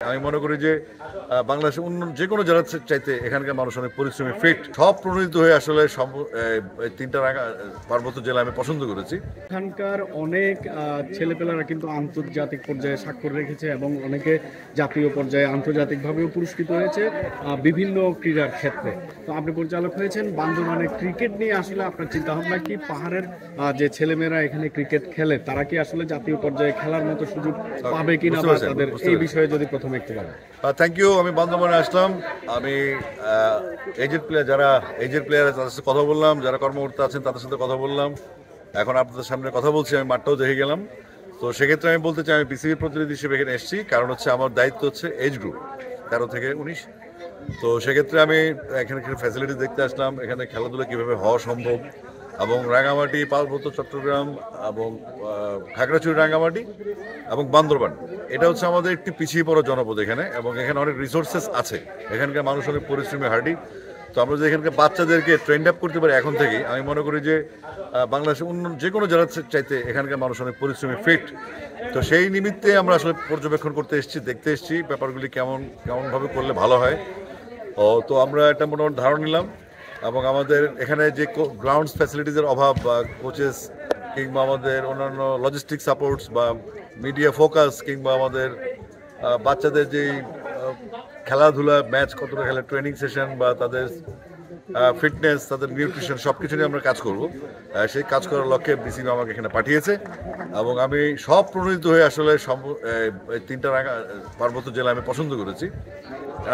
আমি মনে করি যে বাংলাদেশের অন্য যে কোনো জেলার চাইতে এখানকার মানুষ অনেক পরিশ্রমী ফিট সব প্রণোদিত হয়ে আসলে তিনটা পার্বত্য জেলা আমি পছন্দ করেছি। এখানকার অনেক ছেলেপেলারা কিন্তু আন্তর্জাতিক পর্যায়ে স্বাক্ষর রেখেছে এবং অনেকে জাতীয় পর্যায়ে আন্তর্জাতিকভাবেও পুরস্কৃত হয়েছে বিভিন্ন ক্রীড়ার ক্ষেত্রে। তো আপনি পরিচালক হয়েছেন বান্দরবানে ক্রিকেট নিয়ে, আসলে আপনার চিন্তা ভাবনা কি? পাহাড়ের যে ছেলেমেয়েরা এখানে ক্রিকেট খেলে তারা কি আসলে জাতীয় পর্যায়ে খেলার মতো সুযোগ পাবে কিনা, বা তাদের এই বিষয়ে যদি প্রথমে একটু বলেন। Thank you. আমি বান্দরবানে আসলাম। আমি এজেড প্লেয়ার তাদের সাথে কথা বললাম, যারা কর্মকর্তা আছেন তাদের সাথে কথা বললাম। এখন আপনাদের সামনে কথা বলছি, আমি মাঠটাও দেখে গেলাম। তো সেক্ষেত্রে আমি বলতে চাই আমি বিসিবির প্রতিনিধি হিসেবে এখানে এসেছি, কারণ হচ্ছে আমার দায়িত্ব হচ্ছে এজ গ্রুপ 13 থেকে 19। তো সেক্ষেত্রে আমি এখানে ফ্যাসিলিটি দেখতে আসলাম, এখানে খেলাধুলা কীভাবে হওয়া সম্ভব, এবং রাঙামাটি, পার্বত্য চট্টগ্রাম এবং খাগড়াছড়ি, রাঙামাটি এবং বান্দরবান, এটা হচ্ছে আমাদের একটি পিছিয়ে পড়া জনপদ এখানে, এবং এখানে অনেক রিসোর্সেস আছে। এখানকার মানুষ অনেক পরিশ্রমী, হার্ডি। তো আমরা যদি এখানকার বাচ্চাদেরকে ট্রেন্ড আপ করতে পারি এখন থেকেই, আমি মনে করি যে বাংলাদেশের অন্য যে কোনো জেলার চাইতে এখানকার মানুষ অনেক পরিশ্রমী, ফিট। তো সেই নিমিত্তে আমরা আসলে পর্যবেক্ষণ করতে এসেছি, দেখতে এসেছি ব্যাপারগুলি কেমনভাবে করলে ভালো হয়। তো আমরা একটা মোটামুটি ধারণা নিলাম, এবং আমাদের এখানে যে গ্রাউন্ডস ফ্যাসিলিটিসের অভাব বা কোচেস কিংবা আমাদের অন্যান্য লজিস্টিক সাপোর্টস বা মিডিয়া ফোকাস কিংবা আমাদের বাচ্চাদের যেই খেলাধুলা, ম্যাচ কতটা খেলে, ট্রেনিং সেশন বা তাদের ফিটনেস, তাদের নিউট্রিশন, সব কিছু নিয়ে আমরা কাজ করব। সেই কাজ করার লক্ষ্যে বিসিবি আমাকে এখানে পাঠিয়েছে, এবং আমি সব প্রণোদিত হয়ে আসলে তিনটা পার্বত্য জেলা আমি পছন্দ করেছি।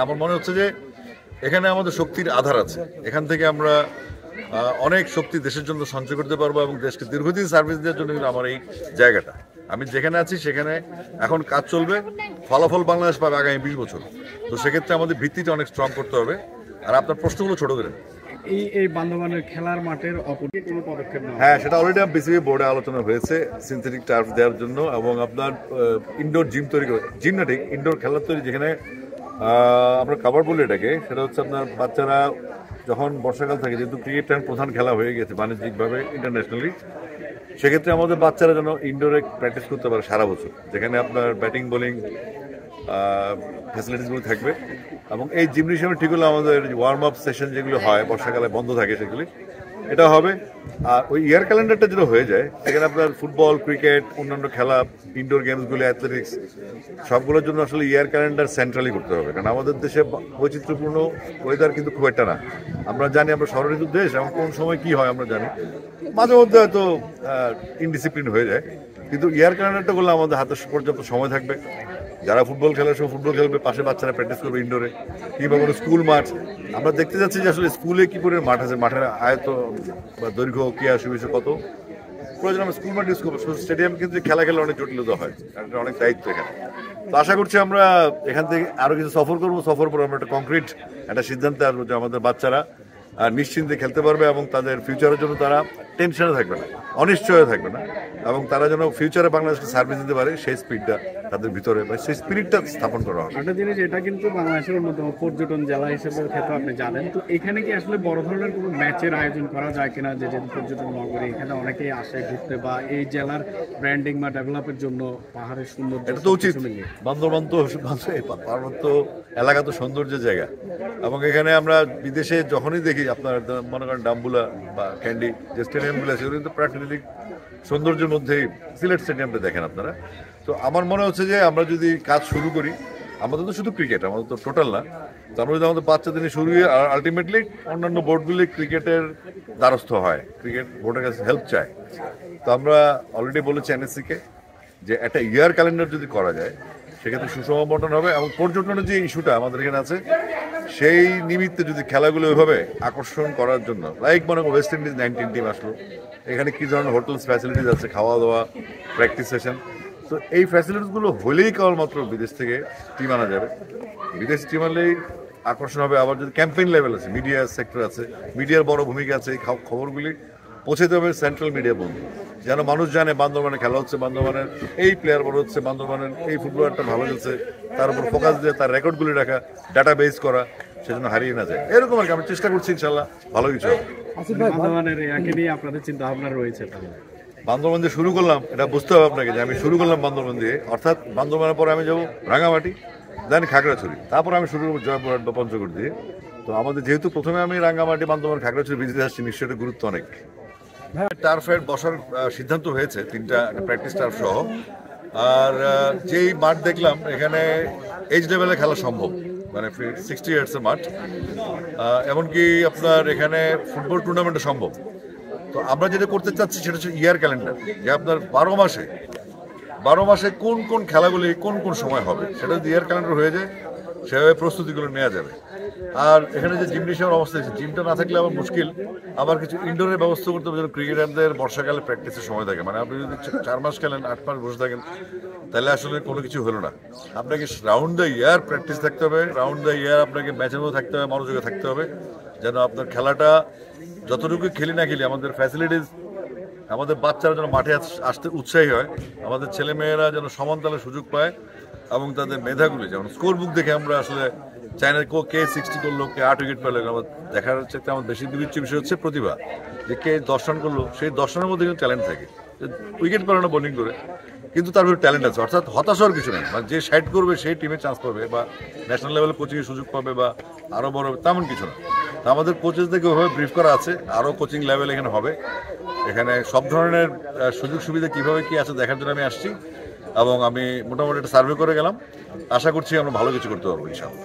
আমার মনে হচ্ছে যে এখানে আমাদের শক্তির আধার আছে, এখান থেকে আমরা অনেক শক্তি দেশের জন্য সঞ্চয় করতে পারবো, এবং দেশকে দীর্ঘদিন সার্ভিস দেওয়ার জন্য কিন্তু আমার এই জায়গাটা, আমি যেখানে আছি সেখানে এখন কাজ চলবে, ফলাফল বাংলাদেশ পাবে আগামী 20 বছর। তো সেক্ষেত্রে আমাদের ভিত্তিটা অনেক স্ট্রং করতে হবে। আর আপনার প্রশ্নগুলো ছোট করে, এই বান্দরবানের খেলার মাঠের অপরে কোনো পদক্ষেপ নেওয়া? হ্যাঁ, সেটা অলরেডি বিসিবি বোর্ডে আলোচনা হয়েছে সিনথেটিক টার্ফ দেওয়ার জন্য, এবং আপনার ইনডোর জিম তৈরি করে, জিমনাটিক ইনডোর খেলার তৈরি, যেখানে আমরা কাভার বলি এটাকে, সেটা হচ্ছে আপনার বাচ্চারা যখন বর্ষাকাল থাকে, যেহেতু ক্রিকেটটা প্রধান খেলা হয়ে গেছে বাণিজ্যিকভাবে ইন্টারন্যাশনালি, সেক্ষেত্রে আমাদের বাচ্চারা যেন ইনডোরে প্র্যাকটিস করতে পারে সারা বছর, যেখানে আপনার ব্যাটিং বোলিং ফ্যাসিলিটিসগুলো থাকবে। এবং এই জিমনেশিয়ামে ঠিক হলো আমাদের ওয়ার্ম আপ সেশন যেগুলো হয় বর্ষাকালে বন্ধ থাকে, সেগুলি এটা হবে। আর ওই ইয়ার ক্যালেন্ডারটা যেটা হয়ে যায়, সেখানে আপনার ফুটবল, ক্রিকেট, অন্যান্য খেলা, ইনডোর গেমসগুলো, অ্যাথলেটিক্স, সবগুলোর জন্য আসলে ইয়ার ক্যালেন্ডার সেন্ট্রালি করতে হবে। কারণ আমাদের দেশে বৈচিত্র্যপূর্ণ ওয়েদার কিন্তু খুব একটা না। আমরা জানি আমরা ষড়ঋতুর দেশ, এবং কোন সময় কি হয় আমরা জানি, মাঝে মধ্যে হয়তো ইনডিসিপ্লিন হয়ে যায়। কিন্তু ইয়ার ক্যালেন্ডারটা করলে আমাদের হাতে পর্যাপ্ত সময় থাকবে, যারা ফুটবল খেলে সব ফুটবল খেলবে, পাশে বাচ্চারা প্র্যাকটিস করবে ইনডোরে, কিংবা কোনো স্কুল মাঠ। আমরা দেখতে যাচ্ছি যে আসলে স্কুলে কি করে মাঠ আছে, মাঠের আয়ত বা দৈর্ঘ্য কি আসে, কত প্রয়োজন আমরা স্কুল মাঠ ইউজ করবো। স্টেডিয়াম কিন্তু খেলা খেলে অনেক জটিলতা হয়, অনেক দায়িত্ব এখানে। তো আশা করছি আমরা এখান থেকে আরো কিছু সফর করবো, সফর পর আমরা একটা কংক্রিট একটা সিদ্ধান্তে আসবো যে আমাদের বাচ্চারা নিশ্চিন্তে খেলতে পারবে, এবং তাদের ফিউচারের জন্য তারা টেনশনে থাকবে না, অনিশ্চয় থাকবে না, এবং তারা যেন ফিউচারে বাংলাদেশকে সার্ভিস দিতে পারে, সেই স্পিডটা তাদের ভিতরে বা সেই স্পিরিটটা স্থাপন করা হবে। একটা জিনিস, এটা কিন্তু বাংলাদেশের অন্যতম পর্যটন জেলা হিসেবে খ্যাত, আপনি জানেন। তো এখানে কি আসলে বড় ধরনের কোনো ম্যাচের আয়োজন করা যায় কিনা, যে পর্যটন নগরী, এখানে অনেকেই আসে ঘুরতে, বা এই জেলার ব্র্যান্ডিং বা ডেভেলপের জন্য পাহাড়ের সৌন্দর্য? এটা তো উচিত। বান্দরবান তো পার্বত্য এলাকা তো সৌন্দর্যের জায়গা, এবং এখানে আমরা বিদেশে যখনই দেখি, আপনার মনে করেন ডাম্বুলা বা ক্যান্ডি যে স্টেডিয়ামগুলো আছে, ওগুলো কিন্তু প্রাকৃতিক সৌন্দর্যের মধ্যেই সিলেট স্টেডিয়ামটা দেখেন আপনারা। তো আমার মনে হচ্ছে যে আমরা যদি কাজ শুরু করি, আমাদের তো শুধু ক্রিকেট, আমাদের তো টোটাল না, তো আমরা যদি আমাদের বাচ্চাদের নিয়ে শুরু করি, আর আলটিমেটলি অন্যান্য বোর্ডগুলি ক্রিকেটের দ্বারস্থ হয়, ক্রিকেট বোর্ডের কাছে হেল্প চায়। তো আমরা অলরেডি বলেছি এনএসসিকে যে একটা ইয়ার ক্যালেন্ডার যদি করা যায়, সেক্ষেত্রে সুষম বন্টন হবে, এবং পর্যটনের যে ইস্যুটা আমাদের এখানে আছে, সেই নিমিত্তে যদি খেলাগুলো ওইভাবে আকর্ষণ করার জন্য, লাইক মনে করেন ওয়েস্ট ইন্ডিজ 19 টিম আসলো, এখানে কি ধরনের হোটেলস ফ্যাসিলিটিস আছে, খাওয়া দাওয়া, প্র্যাকটিস সেশন। তো এই ফ্যাসিলিটিসগুলো হলেই কেবলমাত্র বিদেশ থেকে টিম আনা যাবে, বিদেশি টিম আনলেই আকর্ষণ হবে। আবার যদি ক্যাম্পেইন লেভেল আছে, মিডিয়া সেক্টর আছে, মিডিয়ার বড় ভূমিকা আছে, এই খবরগুলি পৌঁছাতে হবে সেন্ট্রাল মিডিয়া বন্ধু, যেন মানুষ জানে বান্দরবানে খেলা হচ্ছে, বান্দরবানের এই প্লেয়ার বড় হচ্ছে, বান্দরবানের এই ফুটবলারটা ভালো খেলছে, তার উপর ফোকাস দিয়ে তার রেকর্ডগুলি রাখা, ডাটা বেস করা, সেজন্য হারিয়ে না যায়। এরকম আর কি আমি চেষ্টা করছি, ইনশাল্লাহ ভালো কিছু হবে। বান্দরবানের একে নিয়ে আপনাদের চিন্তা ভাবনা রয়েছে? বান্দরবান দিয়ে শুরু করলাম, এটা বুঝতে হবে আপনাকে যে আমি শুরু করলাম বান্দরবান দিয়ে, অর্থাৎ বান্দরবানের পরে আমি যাবো রাঙামাটি, দেন খাগড়াছড়ি, তারপর আমি শুরু করবো জয়পুরহাট বা পঞ্চগড় দিয়ে। তো আমাদের যেহেতু প্রথমে আমি রাঙ্গামাটি, বান্দরবান, খাগড়াছড়ি ভিজিটে আসছি, নিশ্চয়ই এটার গুরুত্ব অনেক। টার্ফের বসার সিদ্ধান্ত হয়েছে, 3টা প্র্যাকটিস টার্ফ সহ। আর যেই মাঠ দেখলাম এখানে এজ লেভেলে খেলা সম্ভব, মানে 60 ইয়ার্সের মাঠ। এমনকি আপনার এখানে ফুটবল টুর্নামেন্টও সম্ভব। তো আমরা যেটা করতে চাচ্ছি সেটা হচ্ছে ইয়ার ক্যালেন্ডার, যে আপনার 12 মাসে কোন কোন খেলাগুলি কোন কোন সময় হবে, সেটা যদি ইয়ার ক্যালেন্ডার হয়ে যায় সেভাবে প্রস্তুতিগুলো নেওয়া যাবে। আর এখানে যে জিমনেশিয়ামের অবস্থা আছে, জিমটা না থাকলে আবার মুশকিল। আবার কিছু ইনডোরের ব্যবস্থা করতে হবে যেন ক্রিকেটারদের বর্ষাকালে প্র্যাকটিসের সময় থাকে। মানে আপনি যদি 4 মাস খেলেন, 8 মাস বসে থাকেন, তাহলে আসলে কোনো কিছু হলো না। আপনাকে রাউন্ড দ্য ইয়ার প্র্যাকটিস থাকতে হবে, রাউন্ড দ্য ইয়ার আপনাকে ম্যাচের মধ্যে থাকতে হবে, মনোযোগে থাকতে হবে, যেন আপনার খেলাটা যতটুকু খেলি না খেলি আমাদের ফ্যাসিলিটিস, আমাদের বাচ্চারা যেন মাঠে আসতে উৎসাহী হয়, আমাদের ছেলেমেয়েরা যেন সমান তালে সুযোগ পায়, এবং তাদের মেধাগুলি যেমন স্কোর বুক দেখে আমরা আসলে চাই না কে 60 করলো, কে 8 উইকেট পেলো। আমার দেখার চাইতে আমার বেশি বিবেচ্য বিষয় হচ্ছে প্রতিভা, যে কে 10 রান করলো, সেই 10 রানের মধ্যে কিন্তু ট্যালেন্ট থাকে। উইকেট পেলো না বোলিং করে, কিন্তু তার ভিতরে ট্যালেন্ট আছে। অর্থাৎ হতাশ হওয়ার কিছু নেই, মানে যে সাইড করবে সেই টিমে চান্স পাবে বা ন্যাশনাল লেভেলে কোচিংয়ের সুযোগ পাবে বা আরও বড় হবে, তেমন কিছু না। তা আমাদের কোচেসদেরকে ওভাবে ব্রিফ করা আছে, আরও কোচিং লেভেল এখানে হবে। এখানে সব ধরনের সুযোগ সুবিধা কীভাবে কী আছে দেখার জন্য আমি আসছি, এবং আমি মোটামুটি একটা সার্ভে করে গেলাম। আশা করছি আমরা ভালো কিছু করতে পারবো ইনশাআল্লাহ।